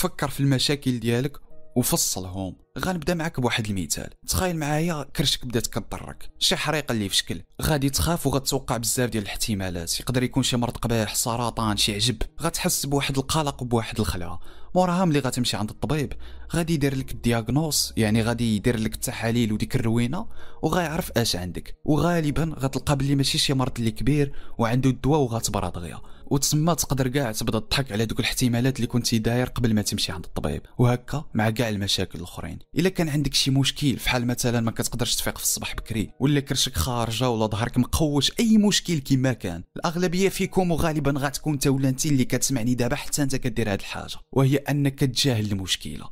فكر في المشاكل ديالك وفصلهم. غنبدا معاك بواحد المثال. تخيل معايا كرشك بدات كضرك، شي حريقه اللي في شكل، غادي تخاف وغتوقع بزاف ديال الاحتمالات. يقدر يكون شي مرض قبيح، سرطان، شي عجب. غتحس بواحد القلق وبواحد الخلعه. موراها ملي غتمشي عند الطبيب غادي يدير لك الدياغنوز، يعني غادي يدير لك التحاليل وديك الروينه وغيعرف اش عندك، وغالبا غتلقى بلي ماشي شي مرض اللي كبير وعنده الدواء وغتبرى دغيا. وتسمى تقدر كاع تبدا تضحك على دوك الاحتمالات اللي كنتي داير قبل ما تمشي عند الطبيب. وهكا مع كاع المشاكل الاخرين. الا كان عندك شي مشكل فحال مثلا ما كتقدرش تفيق في الصباح بكري، ولا كرشك خارجه، ولا ظهرك مقوش، اي مشكل كما كان، الاغلبيه فيكم وغالبا غتكون انت ولا انت اللي كتسمعني دابا حتى انت كدير هاد الحاجه، وهي انك كتجاهل المشكله.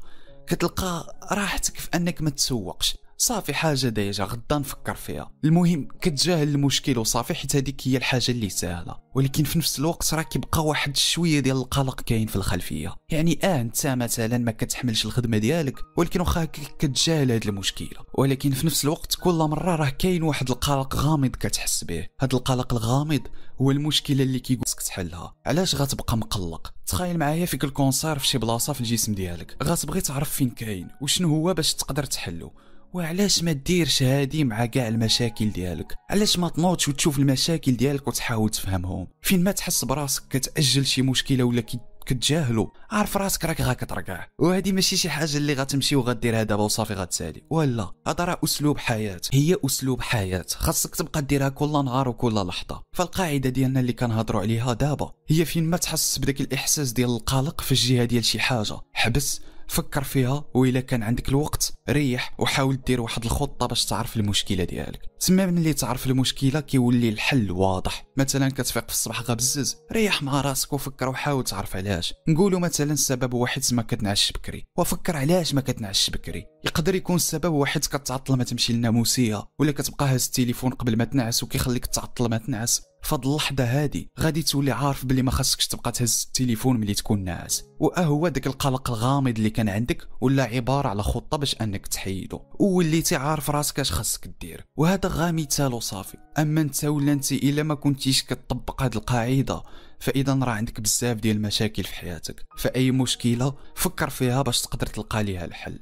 كتلقى راحتك في انك ما تسوقش، صافي حاجه ديجا غدا نفكر فيها. المهم كتجاهل المشكل وصافي، حيت هذيك هي الحاجه اللي سهله. ولكن في نفس الوقت راه كيبقى واحد شويه ديال القلق كاين في الخلفيه. يعني انت مثلا ما كتحملش الخدمه ديالك، ولكن واخا كتجاهل هذه المشكله، ولكن في نفس الوقت كل مره راه كاين واحد القلق غامض كتحس به. هذا القلق الغامض هو المشكله اللي كيقولك تحلها. علاش غتبقى مقلق؟ تخيل معايا فيك الكونسير في شي بلاصه في الجسم ديالك، غتبغي تعرف فين كاين وشنو هو باش تقدر تحلو. وعلاش ما ديرش هادي مع كاع المشاكل ديالك؟ علاش ما تنوضش وتشوف المشاكل ديالك وتحاول تفهمهم؟ فين ما تحس براسك كتأجل شي مشكله ولا كتجاهلو، عارف راسك راك غترقع. وهذه ماشي شي حاجه اللي غتمشي وغديرها دابا وصافي غتسالي، ولا هذا راه اسلوب حياه. هي اسلوب حياه خاصك تبقى ديرها كل نهار وكل لحظه. فالقاعده ديالنا اللي كنهضروا عليها دابا هي فين ما تحس بداك الاحساس ديال القلق في الجهه ديال شي حاجه، حبس، فكر فيها، وإلا كان عندك الوقت ريح وحاول دير واحد الخطه باش تعرف المشكله ديالك. تما ملي تعرف المشكله كيولي الحل واضح. مثلا كتفيق في الصباح غابزز، ريح مع راسك وفكر وحاول تعرف علاش. نقولوا مثلا السبب واحد ما كتنعش بكري، وفكر علاش ما كتنعش بكري. يقدر يكون السبب واحد كتعطل ما تمشي للناموسيه، ولا كتبقى هاز التليفون قبل ما تنعس وكيخليك تعطل ما تنعس. فهاد اللحظه هادي غادي تولي عارف بلي ما خاصكش تبقى تهز التليفون ملي تكون ناعس. هو داك القلق الغامض اللي كان عندك ولا عباره على خطه باش انك تحيدو، ووليتي عارف راسك اش خاصك دير. وهذا غا مثال وصافي. اما انت ولا انت الا ما كنتيش كتطبق هاد القاعده فاذا راه عندك بزاف ديال المشاكل في حياتك. فاي مشكله فكر فيها باش تقدر تلقى ليها الحل.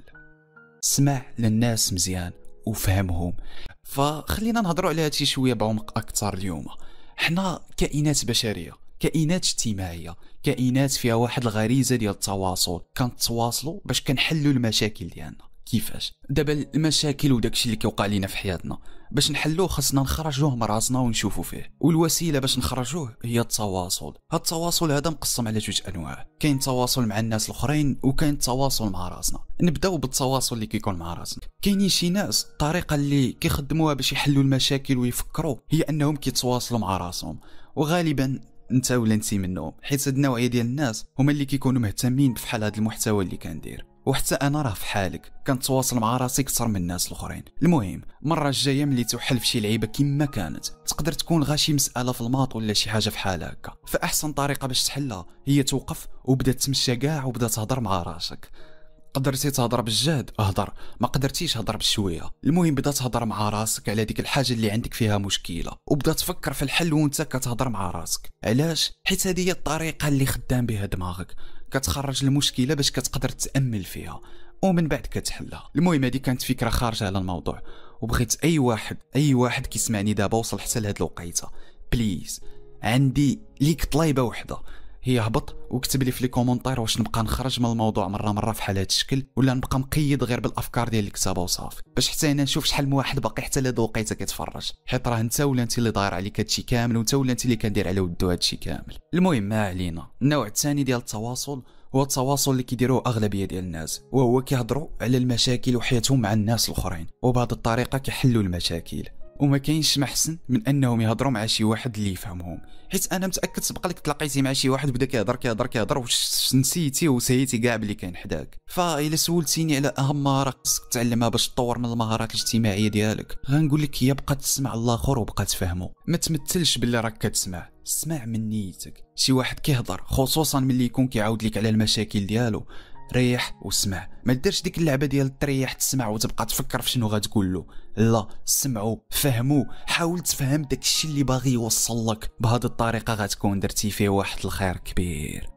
اسمع للناس مزيان وفهمهم. فخلينا نهضروا على هادشي شويه بعمق اكثر اليوم. حنا كائنات بشريه، كائنات اجتماعيه، كائنات فيها واحد الغريزه ديال التواصل. كنتواصلوا باش كنحلوا المشاكل ديالنا. كيفاش؟ دابا المشاكل وداكشي اللي كيوقع لينا في حياتنا باش نحلوه خاصنا نخرجوه من راسنا ونشوفوا فيه، والوسيله باش نخرجوه هي التواصل. هاد التواصل هذا مقسم على جوج انواع. كاين التواصل مع الناس الاخرين وكاين التواصل مع راسنا. نبداو بالتواصل اللي كيكون مع راسنا. كاينين شي ناس الطريقه اللي كيخدموها باش يحلوا المشاكل ويفكروا هي انهم كيتواصلوا مع راسهم، وغالبا انت ولا انت منهم، حيت هاد النوعيه ديال الناس هما اللي كيكونوا مهتمين بفحال هاد المحتوى اللي كندير. وحتى انا راه في حالك كنتواصل مع راسي اكثر من الناس الاخرين. المهم المره الجايه ملي توحل في شي لعيبه كما كانت، تقدر تكون غاشي مساله في الماط ولا شي حاجه في حال هكا، فاحسن طريقه باش تحلها هي توقف وبدا تمشى كاع وبدا تهضر مع راسك. قدرتي تهضر بالجهد اهضر، ما قدرتيش هضر بشويه. المهم بدا تهضر مع راسك على ديك الحاجه اللي عندك فيها مشكله، وبدا تفكر في الحل وانت كتهضر مع راسك. علاش؟ حيت هذه هي الطريقه اللي خدام بها دماغك. كتخرج المشكله باش كتقدر تامل فيها ومن بعد كتحلها. المهم هذه كانت فكره خارجه على الموضوع، وبغيت اي واحد كيسمعني دابا وصل حتى لهاد الوقيته، بليز عندي ليك طليبه وحده، هي هبط وكتب لي في لي كومونتير واش نبقى نخرج من الموضوع مره في حالات الشكل، ولا نبقى مقيد غير بالافكار ديال الكتابه وصافي، باش حتى انا نشوف شحال من واحد باقي حتى لهاد الوقيته كيتفرج. حيت راه انت ولا انت اللي داير عليك هادشي كامل، وانت ولا انت اللي كندير على ودو هادشي كامل. المهم ما علينا. النوع الثاني ديال التواصل هو التواصل اللي كيديروه اغلبيه ديال الناس، وهو كيهضروا على المشاكل وحياتهم مع الناس الاخرين، وبهذه الطريقه كيحلوا المشاكل. وما كاينش ما احسن من انهم يهضروا مع شي واحد اللي يفهمهم. حيت انا متاكد سبق لك تلاقيتي مع شي واحد بدا كيهضر واش نسيتي وسيتي كاع بلي كاين حداك. فاذا سولتيني على اهم مهاره خصك تعلمها باش تطور من المهارات الاجتماعيه ديالك، غنقول لك هي بقى تسمع الاخر وبقى تفهمه. ما تمثلش باللي راك كتسمع، اسمع من نيتك. شي واحد كيهضر خصوصا ملي يكون كيعاود لك على المشاكل ديالو، ريح واسمع. ما ديرش ديك اللعبه ديال تريح تسمع وتبقى تفكر في شنو غتقول له. لا، سمعوا، فهموا، حاول تفهم داك الشيء اللي باغي يوصل لك. بهذه الطريقه غتكون درتي فيه واحد الخير كبير.